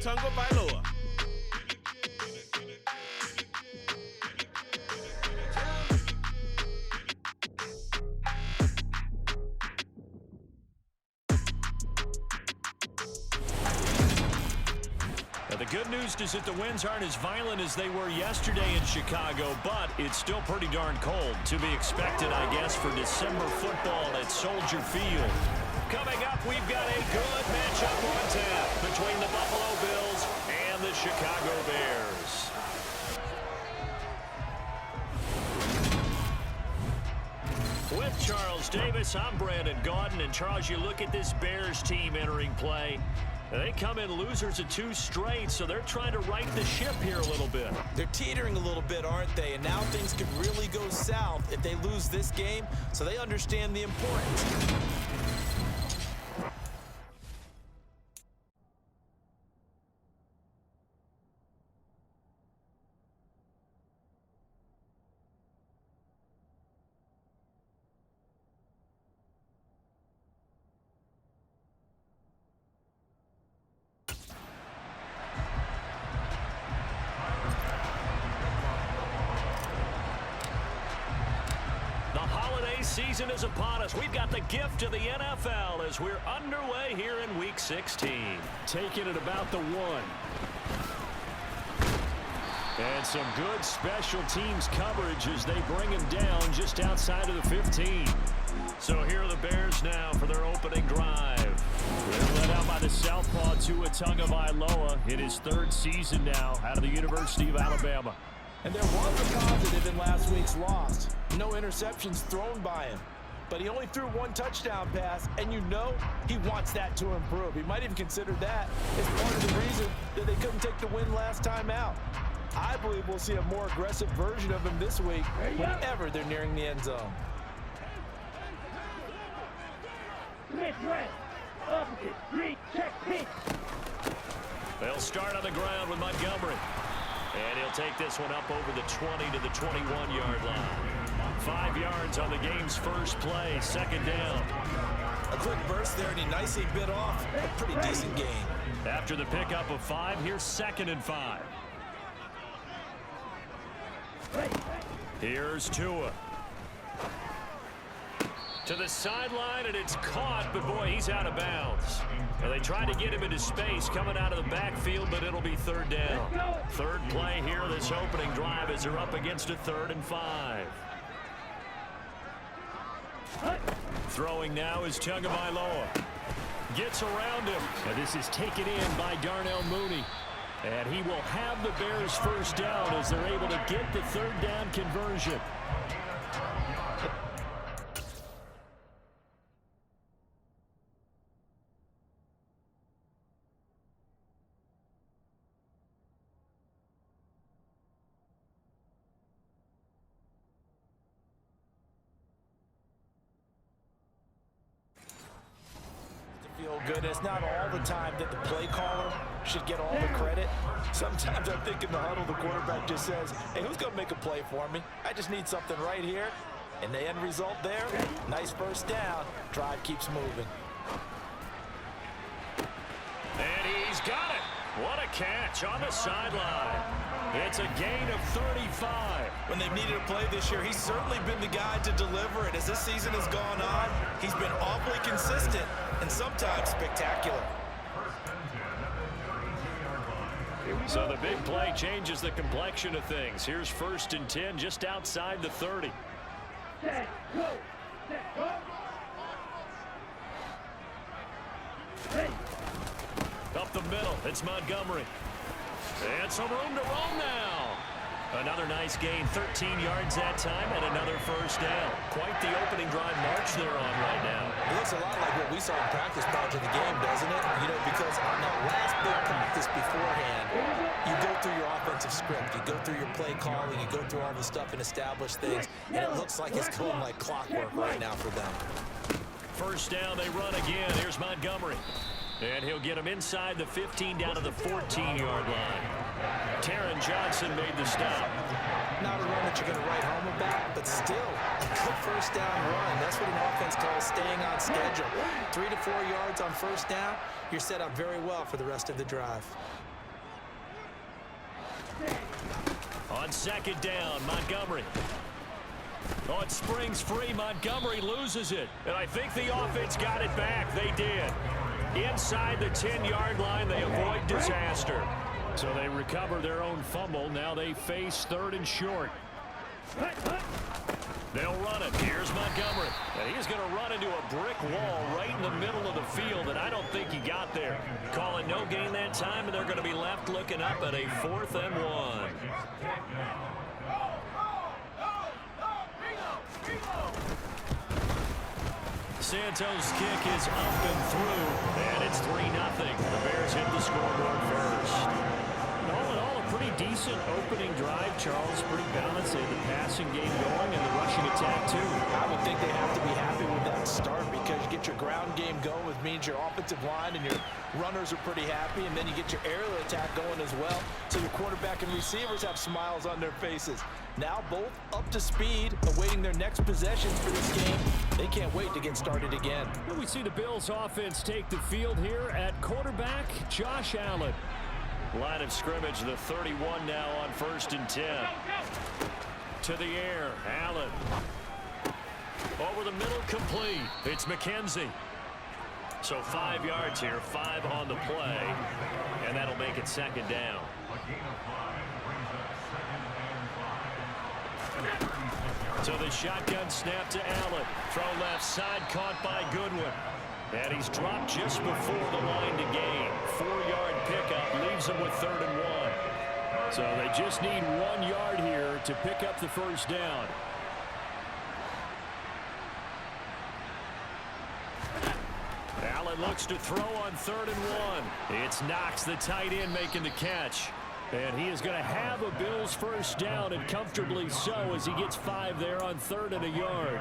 Tagovailoa. The good news is that the winds aren't as violent as they were yesterday in Chicago, but it's still pretty darn cold. To be expected, I guess, for December football at Soldier Field. Coming up, we've got a good matchup on tap between the Buffalo Bills and the Chicago Bears. With Charles Davis, I'm Brandon Gaudin. And Charles, you look at this Bears team entering play. They come in losers of 2 straight, so they're trying to right the ship here a little bit. They're teetering a little bit, aren't they? And now things could really go south if they lose this game, so they understand the importance. Season is upon us. We've got the gift of the NFL as we're underway here in Week 16. Taking it about the 1. And some good special teams coverage as they bring him down just outside of the 15. So here are the Bears now for their opening drive. They're led out by the southpaw Tua Tagovailoa in his 3rd season now out of the University of Alabama. And there was a positive in last week's loss. No interceptions thrown by him. But he only threw 1 touchdown pass, and you know he wants that to improve. He might even consider that as part of the reason that they couldn't take the win last time out. I believe we'll see a more aggressive version of him this week whenever they're nearing the end zone. They'll start on the ground with Montgomery. And he'll take this one up over the 20 to the 21-yard line. 5 yards on the game's first play, 2nd down. A quick burst there, and he nicely bit off a pretty decent gain. After the pickup of 5, here's 2nd and 5. Here's Tua. To the sideline, and it's caught, but boy, he's out of bounds. Well, they tried to get him into space coming out of the backfield, but it'll be 3rd down. 3rd play here, this opening drive, as they're up against a 3rd and 5. Throwing now is Tagovailoa. Gets around him. And this is taken in by Darnell Mooney. And he will have the Bears' 1st down as they're able to get the 3rd down conversion. Feel good. It's not all the time that the play caller should get all the credit. Sometimes I think in the huddle, the quarterback just says, hey, who's going to make a play for me? I just need something right here. And the end result there, nice 1st down. Drive keeps moving. And he's got it. What a catch on the sideline. It's a gain of 35. When they've needed a play this year, he's certainly been the guy to deliver it. As this season has gone on, he's been awfully consistent and sometimes spectacular. So the big play changes the complexion of things. Here's 1st and 10 just outside the 30. Up the middle, it's Montgomery. And some room to roam now. Another nice gain, 13 yards that time, and another 1st down. Quite the opening drive march they're on right now. It looks a lot like what we saw in practice prior to the game, doesn't it? You know, because on that last big practice beforehand, you go through your offensive script, you go through your play calling, you go through all the stuff and establish things, and it looks like it's going like clockwork right now for them. 1st down, they run again. Here's Montgomery. And he'll get him inside the 15 down to the 14-yard line. Taron Johnson made the stop. Not a run that you're going to write home about, but still a good 1st down run. That's what an offense calls staying on schedule. 3 to 4 yards on 1st down, you're set up very well for the rest of the drive. On second down, Montgomery. Oh, it springs free. Montgomery loses it. And I think the offense got it back. They did. Inside the 10-yard line, they avoid disaster. So they recover their own fumble. Now they face 3rd and short. They'll run it. Here's Montgomery. And he's going to run into a brick wall right in the middle of the field, and I don't think he got there. Call it no gain that time, and they're going to be left looking up at a 4th and 1. Santos' kick is up and through, and it's 3-0. The Bears hit the scoreboard first. All in all, a pretty decent opening drive, Charles. Pretty balanced. They had the passing game going and the rushing attack, too. I would think they have to be happy with that start because you get your ground game going, which means your offensive line and your runners are pretty happy, and then you get your aerial attack going as well. So your quarterback and receivers have smiles on their faces. Now both up to speed, awaiting their next possessions for this game. They can't wait to get started again. We see the Bills offense take the field here at quarterback, Josh Allen. Line of scrimmage, the 31 now on 1st and 10. To the air, Allen. Over the middle, complete. It's McKenzie. So 5 yards here, 5 on the play, and that'll make it 2nd down. So the shotgun snap to Allen. Throw left side, caught by Goodwin. And he's dropped just before the line to gain. 4-yard pickup leaves him with 3rd and 1. So they just need 1 yard here to pick up the first down. Allen looks to throw on 3rd and 1. It's Knox, the tight end, making the catch. And he is going to have a Bills first down, and comfortably so, as he gets 5 there on 3rd and a yard.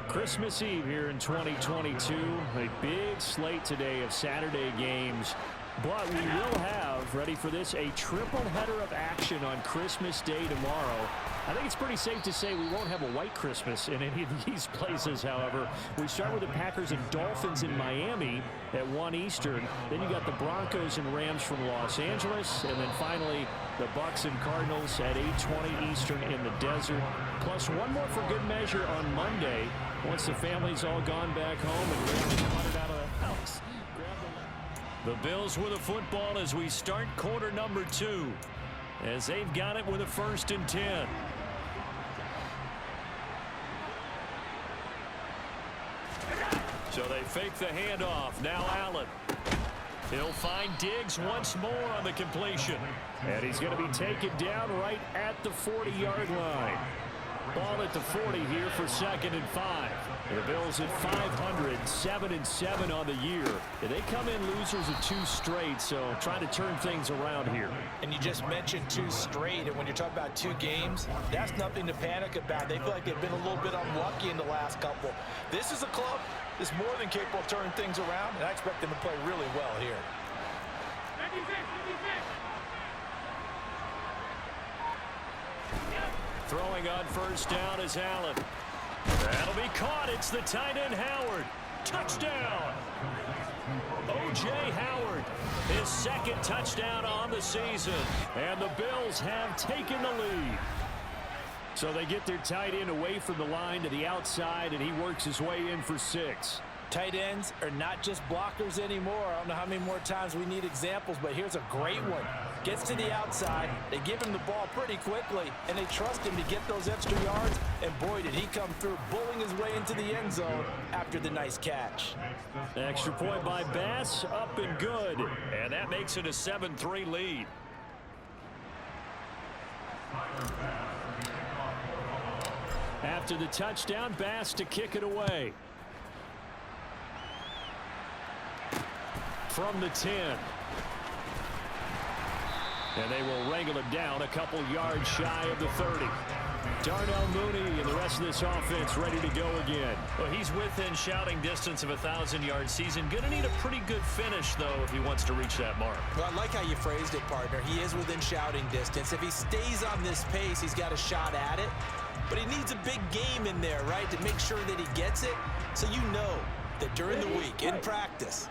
Christmas Eve here in 2022. A big slate today of Saturday games. But we will have, ready for this, a triple header of action on Christmas Day tomorrow. I think it's pretty safe to say we won't have a white Christmas in any of these places, however. We start with the Packers and Dolphins in Miami at 1 Eastern. Then you got the Broncos and Rams from Los Angeles. And then finally, the Bucs and Cardinals at 8:20 Eastern in the desert. Plus one more for good measure on Monday, once the family's all gone back home and ready to run it out of the house. The Bills with a football as we start quarter number 2, as they've got it with a 1st and 10. So they fake the handoff. Now Allen. He'll find Diggs once more on the completion. And he's going to be taken down right at the 40-yard line. Ball at the 40 here for 2nd and 5. The Bills at 500, 7-7 on the year. They come in losers of 2 straight, so trying to turn things around here. And you just mentioned 2 straight, and when you're talking about 2 games, that's nothing to panic about. They feel like they've been a little bit unlucky in the last couple. This is a club that's more than capable of turning things around, and I expect them to play really well here. Throwing on 1st down is Allen. That'll be caught. It's the tight end Howard. Touchdown. O.J. Howard, his 2nd touchdown on the season. And the Bills have taken the lead. So they get their tight end away from the line to the outside, and he works his way in for 6. Tight ends are not just blockers anymore. I don't know how many more times we need examples, but here's a great one. Gets to the outside, they give him the ball pretty quickly, and they trust him to get those extra yards, and boy, did he come through, bulling his way into the end zone after the nice catch. Extra point by Bass, up and good, and that makes it a 7-3 lead. After the touchdown, Bass to kick it away. From the 10. And they will wrangle him down a couple yards shy of the 30. Darnell Mooney and the rest of this offense ready to go again. Well, he's within shouting distance of a 1,000-yard season. Going to need a pretty good finish, though, if he wants to reach that mark. Well, I like how you phrased it, partner. He is within shouting distance. If he stays on this pace, he's got a shot at it. But he needs a big game in there, right, to make sure that he gets it. So you know that during the week, in practice,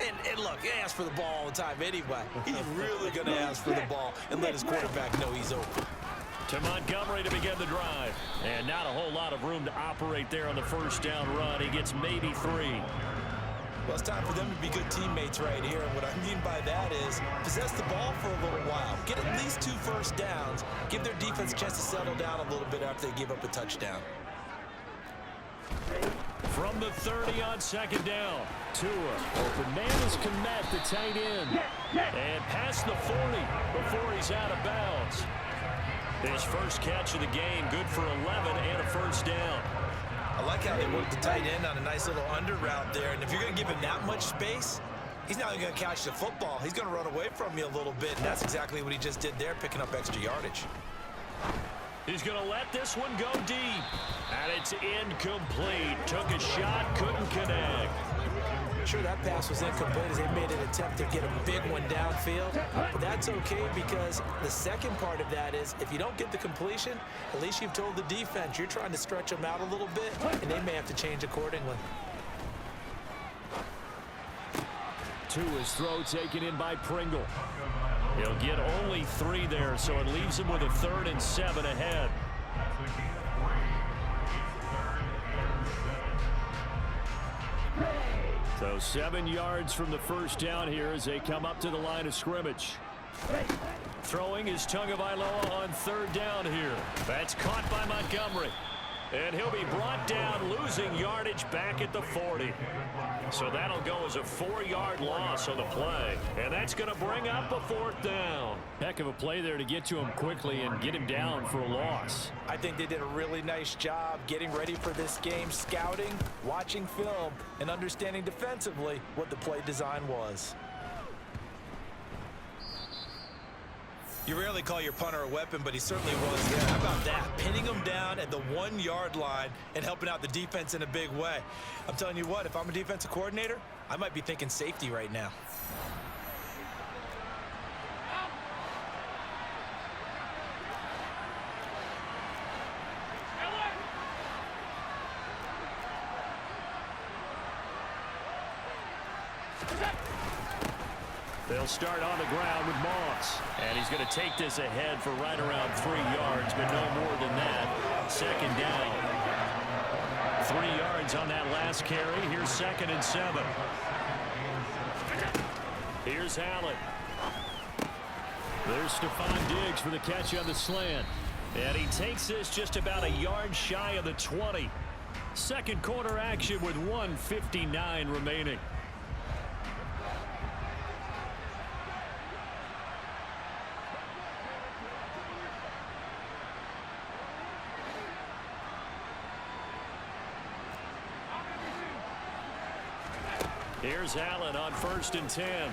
And look, he asks for the ball all the time anyway. He's really going to ask for the ball and let his quarterback know he's open. To Montgomery to begin the drive. And not a whole lot of room to operate there on the first down run. He gets maybe 3. Well, it's time for them to be good teammates right here. And what I mean by that is possess the ball for a little while. Get at least 2 first downs. Give their defense a chance to settle down a little bit after they give up a touchdown. From the 30 on second down. Tua. Open man is Kmet, the tight end. And past the 40 before he's out of bounds. His first catch of the game, good for 11 and a first down. I like how they work the tight end on a nice little under route there. And if you're going to give him that much space, he's not going to catch the football. He's going to run away from you a little bit, and that's exactly what he just did there, picking up extra yardage. He's going to let this one go deep. And it's incomplete. Took a shot, couldn't connect. Sure, that pass was incomplete as they made an attempt to get a big one downfield. But that's okay because the second part of that is if you don't get the completion, at least you've told the defense you're trying to stretch them out a little bit, and they may have to change accordingly. Tua's throw taken in by Pringle. He'll get only 3 there, so it leaves him with a 3rd and 7 ahead. So 7 yards from the first down here as they come up to the line of scrimmage. Throwing is Tagovailoa on 3rd down here. That's caught by Montgomery. And he'll be brought down, losing yardage back at the 40. So that'll go as a 4-yard loss on the play. And that's going to bring up a 4th down. Heck of a play there to get to him quickly and get him down for a loss. I think they did a really nice job getting ready for this game, scouting, watching film, and understanding defensively what the play design was. You rarely call your punter a weapon, but he certainly was there. How about that? Pinning him down at the 1-yard line and helping out the defense in a big way. I'm telling you what, if I'm a defensive coordinator, I might be thinking safety right now. They'll start on the ground with Moss. And he's going to take this ahead for right around 3 yards, but no more than that. Second down. 3 yards on that last carry. Here's 2nd and 7. Here's Allen. There's Stephon Diggs for the catch on the slant. And he takes this just about a yard shy of the 20. Second quarter action with 1:59 remaining. Here's Allen on 1st and 10.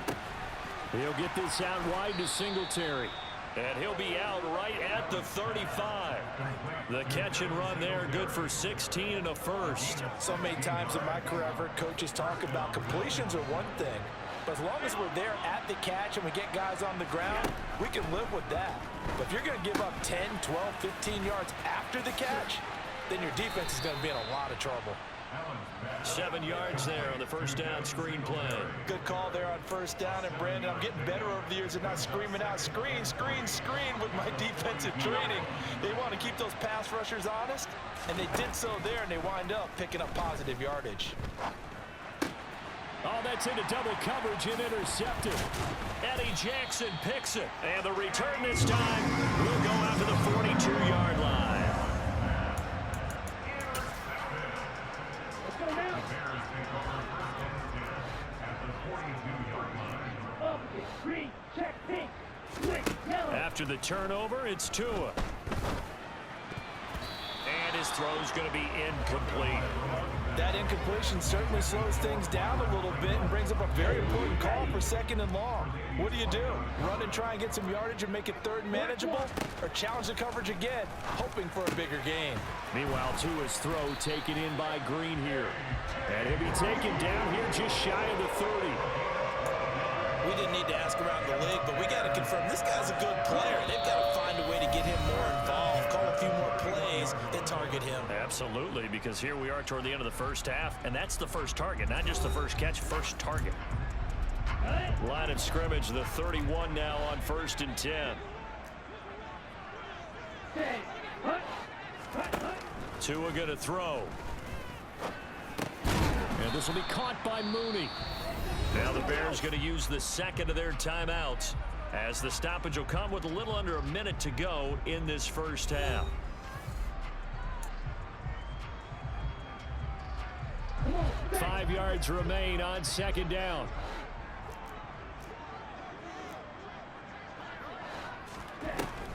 He'll get this out wide to Singletary. And he'll be out right at the 35. The catch and run there, good for 16 and a first. So many times in my career, I've heard coaches talk about completions are one thing. But as long as we're there at the catch and we get guys on the ground, we can live with that. But if you're going to give up 10, 12, 15 yards after the catch, then your defense is going to be in a lot of trouble. 7 yards there on the first down screen play. Good call there on first down. And Brandon, I'm getting better over the years at not screaming out screen, screen, screen with my defensive training. They want to keep those pass rushers honest, and they did so there, and they wind up picking up positive yardage. Oh, that's into double coverage and intercepted. Eddie Jackson picks it. And the return this time will go out to the 42-yard line. After the turnover, it's Tua. And his throw's going to be incomplete. That incompletion certainly slows things down a little bit and brings up a very important call for 2nd and long. What do? Run and try and get some yardage and make it 3rd and manageable? Or challenge the coverage again, hoping for a bigger gain? Meanwhile, Tua's throw taken in by Green here. And he'll be taken down here just shy of the 30. We didn't need to ask around the league, but we got to confirm this guy's a good player. They've got to find a way to get him more involved, call a few more plays that target him. Absolutely, because here we are toward the end of the first half, and that's the first target, not just the first catch, first target. Line of scrimmage, the 31 now on 1st and 10. Tua going to throw. And this will be caught by Mooney. Now the Bears going to use the second of their timeouts, as the stoppage will come with a little under a minute to go in this first half. Five yards remain on second down.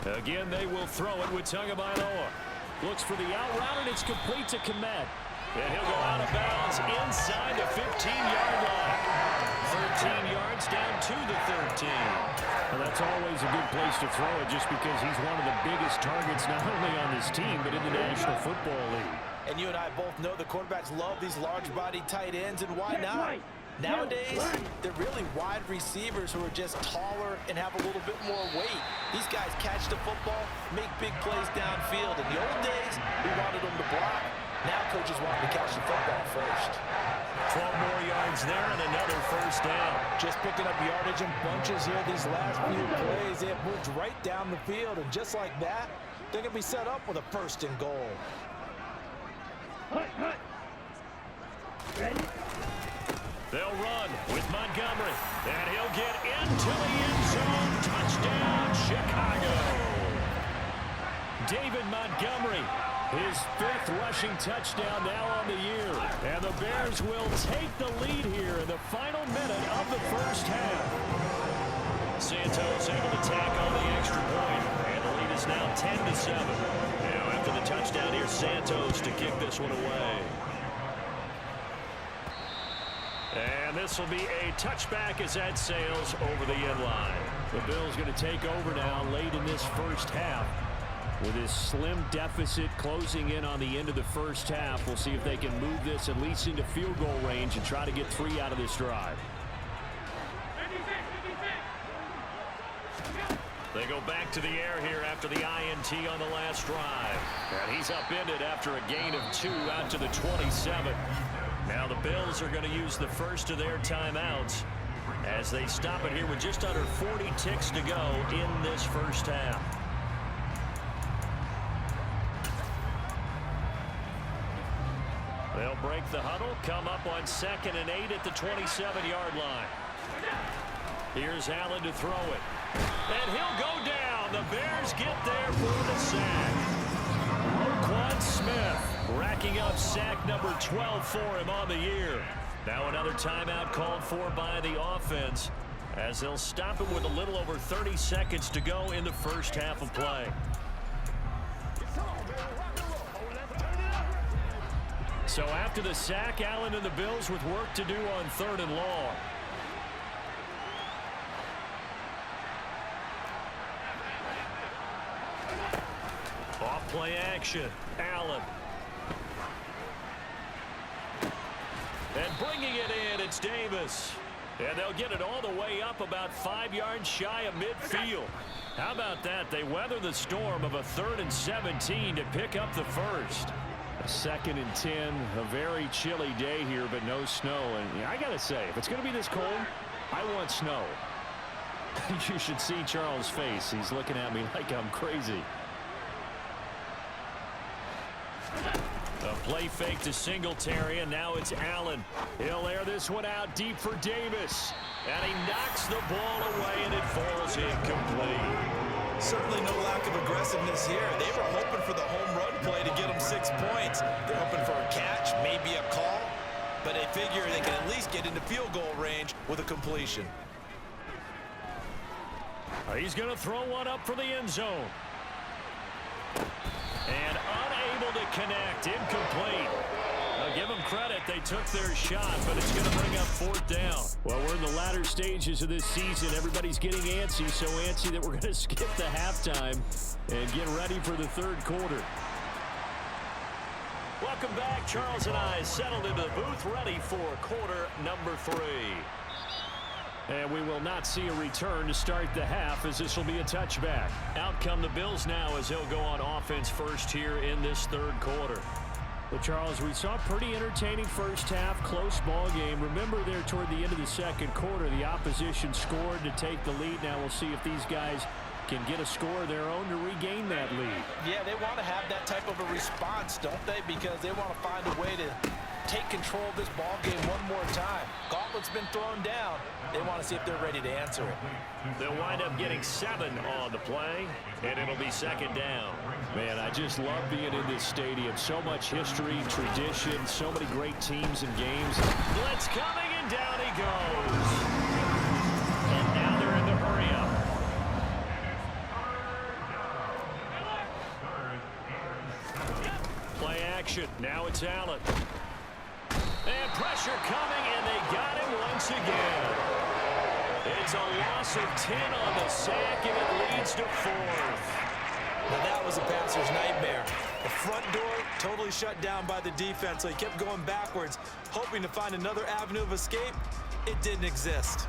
Again, they will throw it with Tagovailoa. Looks for the out route, and it's complete to Kmet. And he'll go out of bounds inside the 15-yard line. 13 yards down to the 13. Well, that's always a good place to throw it, just because he's one of the biggest targets not only on this team but in the National Football League. And you and I both know the quarterbacks love these large-bodied tight ends, and why not? Nowadays, they're really wide receivers who are just taller and have a little bit more weight. These guys catch the football, make big plays downfield. In the old days, we wanted them to block. Now coaches want them to catch the football first. 12 more yards there and another first down. Just picking up yardage in bunches here these last few plays. They have moved right down the field, and just like that, they're going to be set up with a 1st and goal. They'll run with Montgomery, and he'll get into the end zone. Touchdown, Chicago. David Montgomery, his 5th rushing touchdown now on the year. And the Bears will take the lead here in the final minute of the first half. Santos able to tack on the extra point, and the lead is now 10-7. Now after the touchdown, here's Santos to kick this one away. And this will be a touchback as that sails over the end line. The Bills going to take over now late in this first half. With this slim deficit closing in on the end of the first half, we'll see if they can move this at least into field goal range and try to get 3 out of this drive. They go back to the air here after the INT on the last drive. And he's upended after a gain of 2 out to the 27. Now the Bills are going to use the first of their timeouts as they stop it here with just under 40 ticks to go in this first half. They'll break the huddle, come up on 2nd and 8 at the 27-yard line. Here's Allen to throw it. And he'll go down. The Bears get there for the sack. Roquan Smith racking up sack number 12 for him on the year. Now another timeout called for by the offense as they'll stop it with a little over 30 seconds to go in the first half of play. So after the sack, Allen and the Bills with work to do on 3rd and long. Off play action. Allen. And bringing it in, it's Davis. And they'll get it all the way up about 5 yards shy of midfield. How about that? They weather the storm of a 3rd and 17 to pick up the first. A 2nd and 10, a very chilly day here, but no snow. And I got to say, if it's going to be this cold, I want snow. You should see Charles' face. He's looking at me like I'm crazy. A play fake to Singletary, and now it's Allen. He'll air this one out deep for Davis. And he knocks the ball away, and it falls incomplete. Certainly no lack of aggressiveness here. They were hoping for the home run play to get them 6 points. They're hoping for a catch, maybe a call. But they figure they can at least get into field goal range with a completion. He's going to throw one up for the end zone. And unable to connect. Incomplete. I'll give them credit. They took their shot, but it's going to bring up 4th down. Well, we're in the latter stages of this season. Everybody's getting antsy, so antsy that we're going to skip the halftime and get ready for the 3rd quarter. Welcome back. Charles and I settled into the booth, ready for quarter number 3. And we will not see a return to start the half, as this will be a touchback. Out come the Bills now as they'll go on offense first here in this 3rd quarter. Well, Charles, we saw a pretty entertaining first half, close ball game. Remember there toward the end of the second quarter, the opposition scored to take the lead. Now we'll see if these guys can get a score of their own to regain that lead. Yeah, they want to have that type of a response, don't they? Because they want to find a way to take control of this ball game one more time. Gauntlet's been thrown down. They want to see if they're ready to answer it. They'll wind up getting 7 on the play, and it'll be second down. Man, I just love being in this stadium. So much history, tradition, so many great teams and games. Blitz coming, and down he goes. And now they're in the hurry-up. Play action. Now it's Allen. And pressure coming, and they got him once again. It's a loss of 10 on the sack, and it leads to 4th. Now that was a passer's nightmare. The front door totally shut down by the defense, so he kept going backwards, hoping to find another avenue of escape. It didn't exist.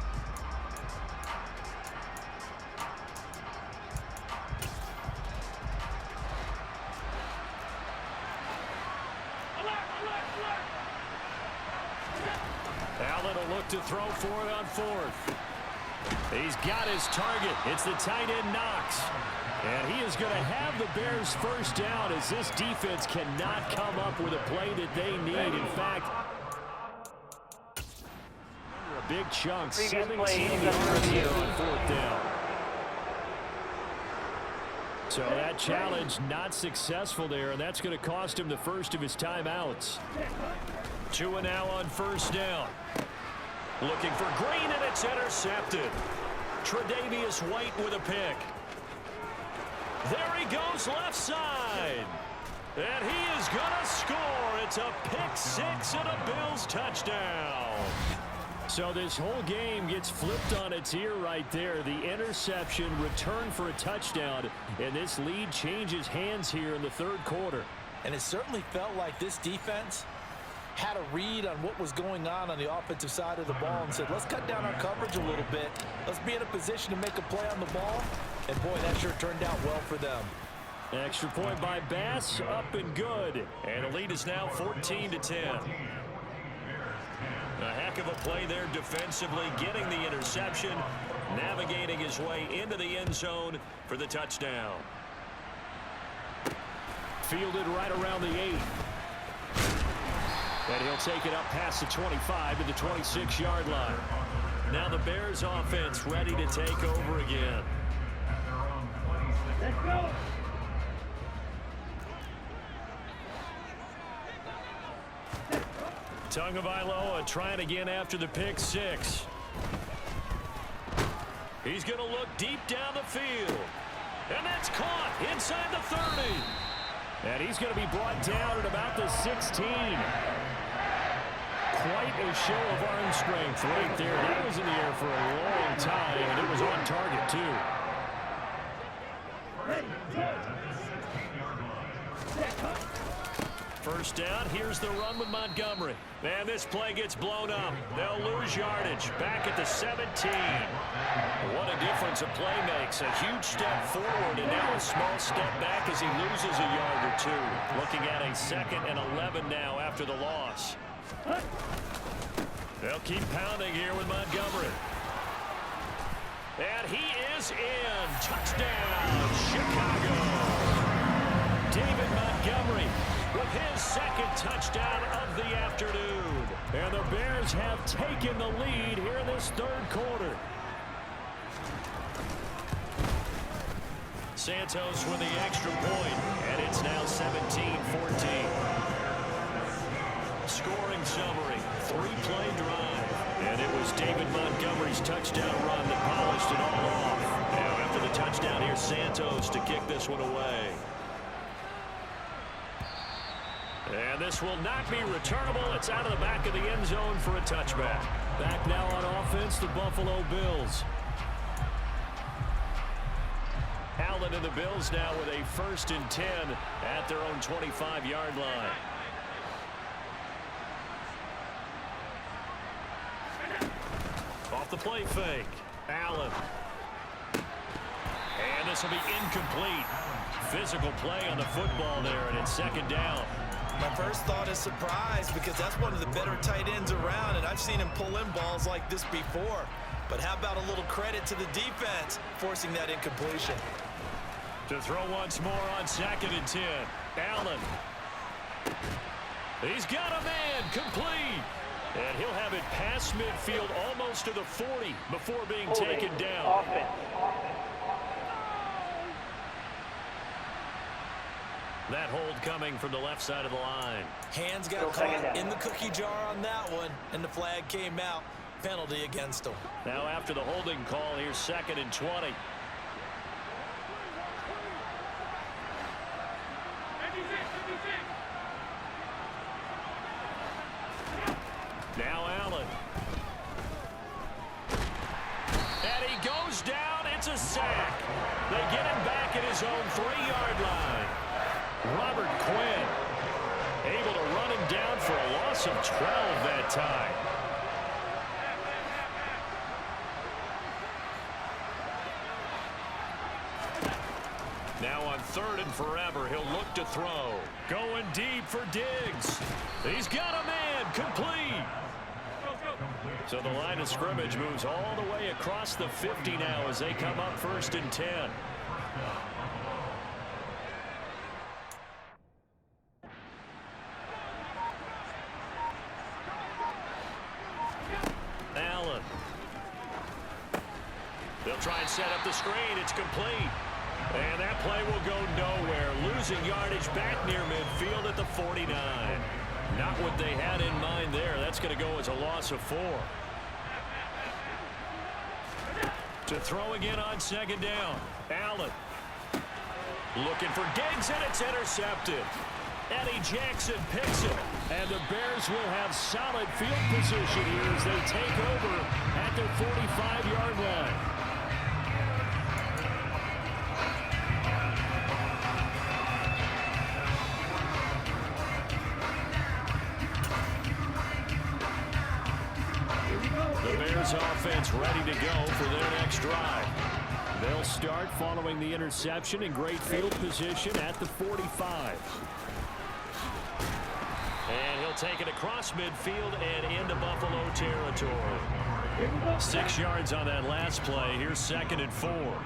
Allen will look to throw for it on 4th. He's got his target. It's the tight end Knox. And he is going to have the Bears first down as this defense cannot come up with a play that they need. In fact, a big chunk, 17 yards on 4th down. So that challenge not successful there, and that's going to cost him the first of his timeouts. 2 now on 1st down. Looking for Green, and it's intercepted. Tre'Davious White with a pick. There he goes left side. And he is going to score. It's a pick 6 and a Bills touchdown. So this whole game gets flipped on its ear right there. The interception, return for a touchdown, and this lead changes hands here in the 3rd quarter. And it certainly felt like this defense had a read on what was going on the offensive side of the ball and said, let's cut down our coverage a little bit. Let's be in a position to make a play on the ball. And, boy, that sure turned out well for them. Extra point by Bass, up and good. And the lead is now 14-10. A heck of a play there defensively, getting the interception, navigating his way into the end zone for the touchdown. Fielded right around the 8. And he'll take it up past the 25 to the 26-yard line. Now the Bears offense ready to take over again. Let's go. Tagovailoa trying again after the pick 6. He's going to look deep down the field. And that's caught inside the 30. And he's going to be brought down at about the 16. Quite a show of arm strength right there. That was in the air for a long time, and it was on target, too. First down, here's the run with Montgomery. And this play gets blown up. They'll lose yardage. Back at the 17. What a difference a play makes. A huge step forward and now a small step back as he loses a yard or 2. Looking at a 2nd and 11 now after the loss. They'll keep pounding here with Montgomery. And he is in. Touchdown, Chicago. David Montgomery with his 2nd touchdown of the afternoon. And the Bears have taken the lead here in this 3rd quarter. Santos with the extra point, and it's now 17-14. Scoring summary, 3-play drive. And it was David Montgomery's touchdown run that polished it all off. Now after the touchdown, here's Santos to kick this one away. And this will not be returnable. It's out of the back of the end zone for a touchback. Back now on offense, the Buffalo Bills. Allen and the Bills now with a 1st and 10 at their own 25-yard line. Off the play fake. Allen. And this will be incomplete. Physical play on the football there, and it's 2nd down. My first thought is surprise because that's one of the better tight ends around, and I've seen him pull in balls like this before. But how about a little credit to the defense forcing that incompletion? To throw once more on 2nd and 10. Allen. He's got a man, complete. And he'll have it past midfield almost to the 40 before being taken down. That hold coming from the left side of the line. Hands got caught in the cookie jar on that one, and the flag came out. Penalty against him. Now after the holding call, here's 2nd and 20. Now Allen. And he goes down. It's a sack. They get him back at his own 3-yard line. Robert Quinn able to run him down for a loss of 12 that time. Now on 3rd and forever, he'll look to throw. Going deep for Diggs. He's got a man, complete. So the line of scrimmage moves all the way across the 50 now as they come up 1st and 10. Allen. They'll try and set up the screen. It's complete. And that play will go nowhere. Losing yardage back near midfield at the 49. Not what they had in mind there. That's going to go as a loss of 4. To throw again on 2nd down. Allen. Looking for Diggs, and it's intercepted. Eddie Jackson picks it. And the Bears will have solid field position here as they take over at their 45-yard line. Offense ready to go for their next drive. They'll start following the interception in great field position at the 45. And he'll take it across midfield and into Buffalo territory. 6 yards on that last play. Here's 2nd and 4.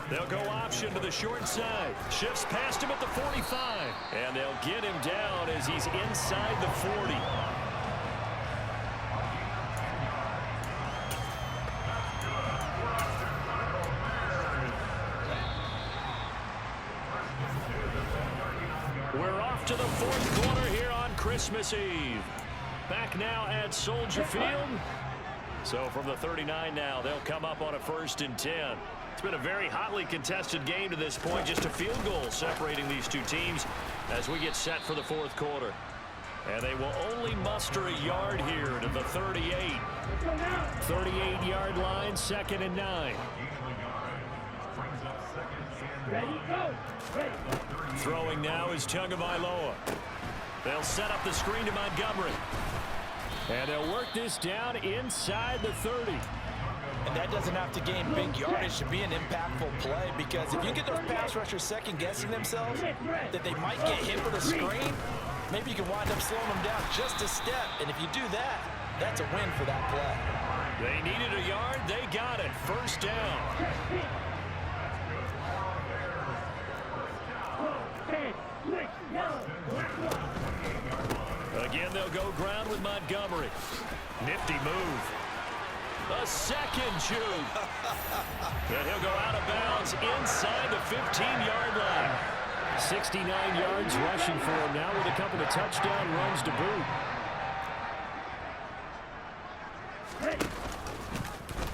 They'll go option to the short side. Shifts past him at the 45. And they'll get him down as he's inside the 40. We're off to the 4th quarter here on Christmas Eve. Back now at Soldier Field. So from the 39 now, they'll come up on a 1st and 10. It's been a very hotly contested game to this point. Just a field goal separating these two teams as we get set for the 4th quarter. And they will only muster a yard here to the 38. 38-yard line, 2nd and 9. Throwing now is Tagovailoa. They'll set up the screen to Montgomery. And they'll work this down inside the 30. And that doesn't have to gain big yardage to be an impactful play, because if you get those pass rushers second-guessing themselves that they might get hit with a screen, maybe you can wind up slowing them down just a step. And if you do that, that's a win for that play. They needed a yard. They got it. 1st down. Again, they'll go ground with Montgomery. Nifty move. A second shoot. And he'll go out of bounds inside the 15-yard line. 69 yards rushing for him now with a couple of touchdown runs to boot.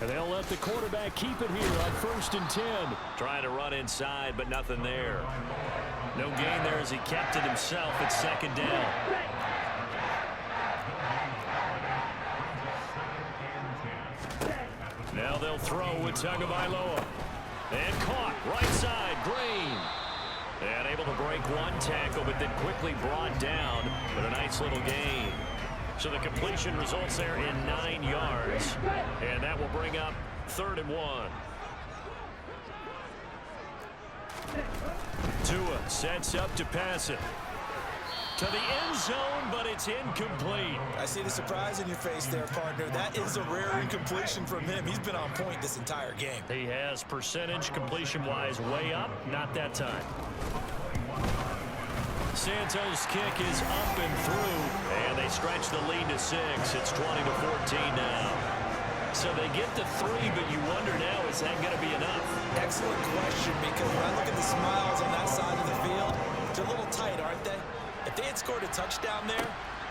And they'll let the quarterback keep it here on 1st and 10. Trying to run inside, but nothing there. No gain there as he kept it himself at 2nd down. Now they'll throw with Tagovailoa. And caught right side, Green. And able to break one tackle, but then quickly brought down. But a nice little gain. So the completion results there in 9 yards. And that will bring up 3rd and 1. Sets up to pass it. To the end zone, but it's incomplete. I see the surprise in your face there, partner. That is a rare incompletion from him. He's been on point this entire game. He has percentage completion-wise way up. Not that time. Santos' kick is up and through, and they stretch the lead to 6. It's 20-14 now. So they get the 3, but you wonder now, is that going to be enough? Excellent question, because when I look at the smiles on that side of the field, they're a little tight, aren't they? If they had scored a touchdown there,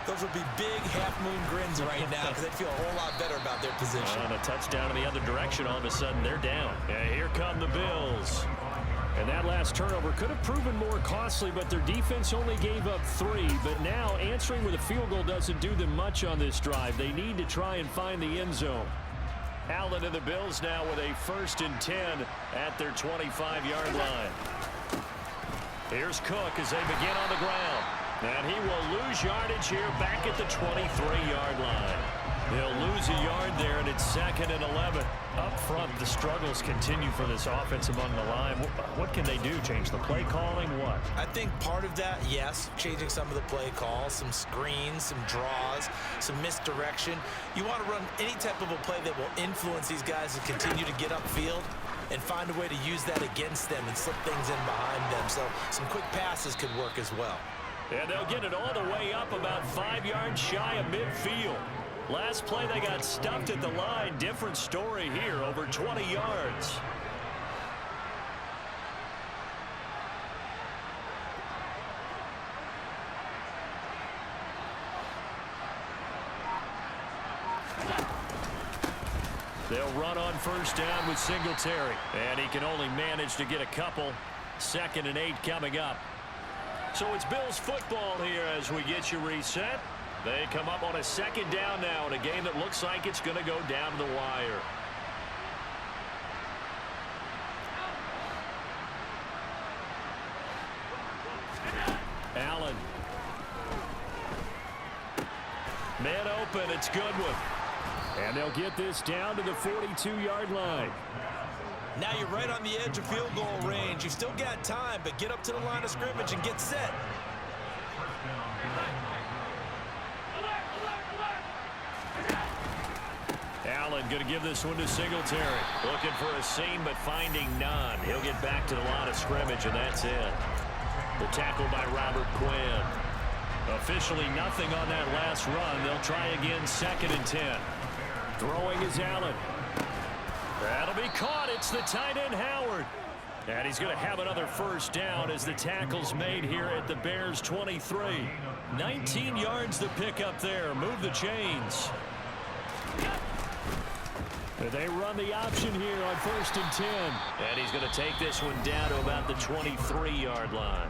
those would be big half-moon grins right now because they'd feel a whole lot better about their position. On a touchdown in the other direction, all of a sudden they're down. Yeah, here come the Bills. And that last turnover could have proven more costly, but their defense only gave up 3. But now answering with a field goal doesn't do them much on this drive. They need to try and find the end zone. Allen and the Bills now with a 1st and 10 at their 25-yard line. Here's Cook as they begin on the ground. And he will lose yardage here back at the 23-yard line. They'll lose a yard there, and it's 2nd and 11. Up front, the struggles continue for this offense among the line. What can they do? Change the play calling? What? I think part of that, yes, changing some of the play calls, some screens, some draws, some misdirection. You want to run any type of a play that will influence these guys to continue to get upfield and find a way to use that against them and slip things in behind them. So some quick passes could work as well. And they'll get it all the way up about 5 yards shy of midfield. Last play, they got stuffed at the line. Different story here, over 20 yards. They'll run on 1st down with Singletary. And he can only manage to get a couple. 2nd and 8 coming up. So it's Bills football here as we get you reset. They come up on a 2nd down now in a game that looks like it's going to go down to the wire. Allen. Man open, it's Goodwin. And they'll get this down to the 42-yard line. Now you're right on the edge of field goal range. You've still got time, but get up to the line of scrimmage and get set. Allen going to give this one to Singletary. Looking for a seam, but finding none. He'll get back to the line of scrimmage, and that's it. The tackle by Robert Quinn. Officially nothing on that last run. They'll try again, 2nd and 10. Throwing is Allen. That'll be caught. It's the tight end, Howard. And he's going to have another 1st down as the tackle's made here at the Bears' 23. 19 yards to pick up there. Move the chains. They run the option here on 1st and 10. And he's going to take this one down to about the 23-yard line.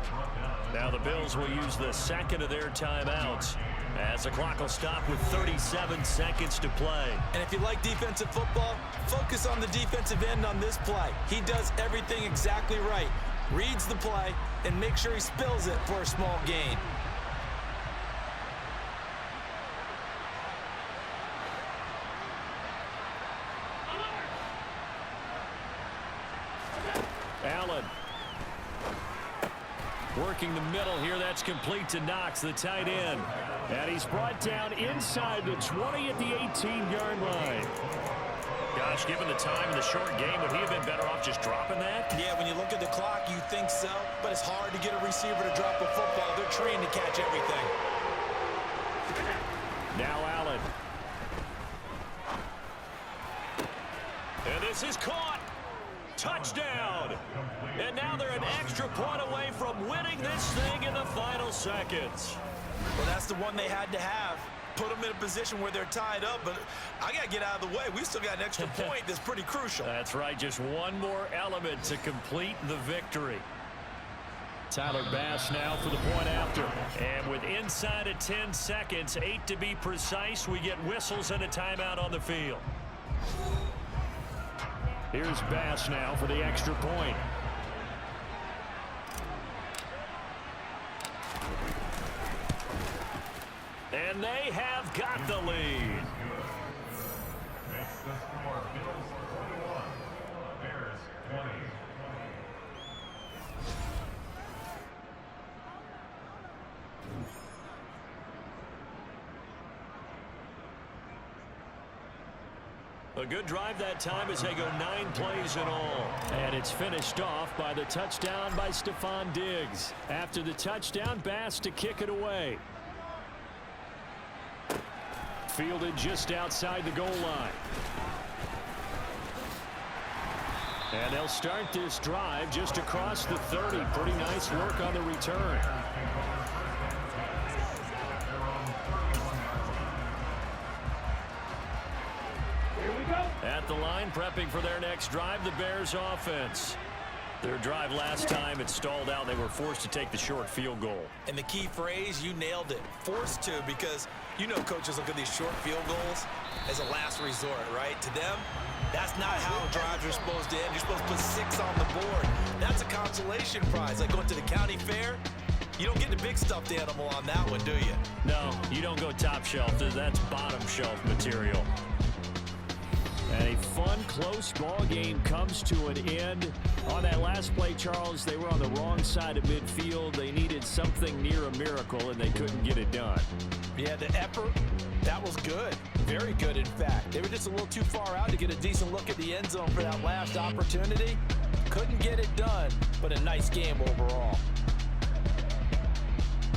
Now the Bills will use the 2nd of their timeouts as the clock will stop with 37 seconds to play. And if you like defensive football, focus on the defensive end on this play. He does everything exactly right. Reads the play and makes sure he spills it for a small gain. Allen. Working the middle here. That's complete to Knox, the tight end. And he's brought down inside the 20 at the 18-yard line. Gosh, given the time in the short game, would he have been better off just dropping that? Yeah, when you look at the clock, you think so. But it's hard to get a receiver to drop a football. They're trained to catch everything. Now Allen. And this is caught. Touchdown. And now they're an extra point away from winning this thing in the final seconds. Well, that's the one they had to have. Put them in a position where they're tied up, but I got to get out of the way. We've still got an extra point that's pretty crucial. That's right. Just one more element to complete the victory. Tyler Bass now for the point after. And with inside of 10 seconds, 8 to be precise, we get whistles and a timeout on the field. Here's Bass now for the extra point. And they have got the lead. Makes the score Bills 21, Bears 20. A good drive that time as they go 9 plays in all. And it's finished off by the touchdown by Stephon Diggs. After the touchdown, Bass to kick it away. Fielded just outside the goal line. And they'll start this drive just across the 30. Pretty nice work on the return. At the line, prepping for their next drive, the Bears offense. Their drive last time, it stalled out. They were forced to take the short field goal. And the key phrase, you nailed it. Forced to, because you know coaches look at these short field goals as a last resort, right? To them, that's not how drives are supposed to end. You're supposed to put 6 on the board. That's a consolation prize. Like going to the county fair, you don't get the big stuffed animal on that one, do you? No, you don't go top shelf. That's bottom shelf material. And a fun, close ball game comes to an end. On that last play, Charles, they were on the wrong side of midfield. They needed something near a miracle, and they couldn't get it done. Yeah, the effort, that was good. Very good, in fact. They were just a little too far out to get a decent look at the end zone for that last opportunity. Couldn't get it done, but a nice game overall.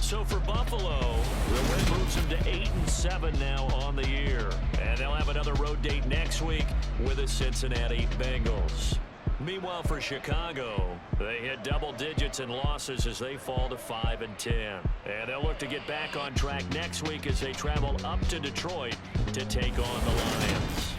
So for Buffalo, the win moves them to 8-7 now on the year. And they'll have another road date next week with the Cincinnati Bengals. Meanwhile, for Chicago, they hit double digits in losses as they fall to 5-10. And they'll look to get back on track next week as they travel up to Detroit to take on the Lions.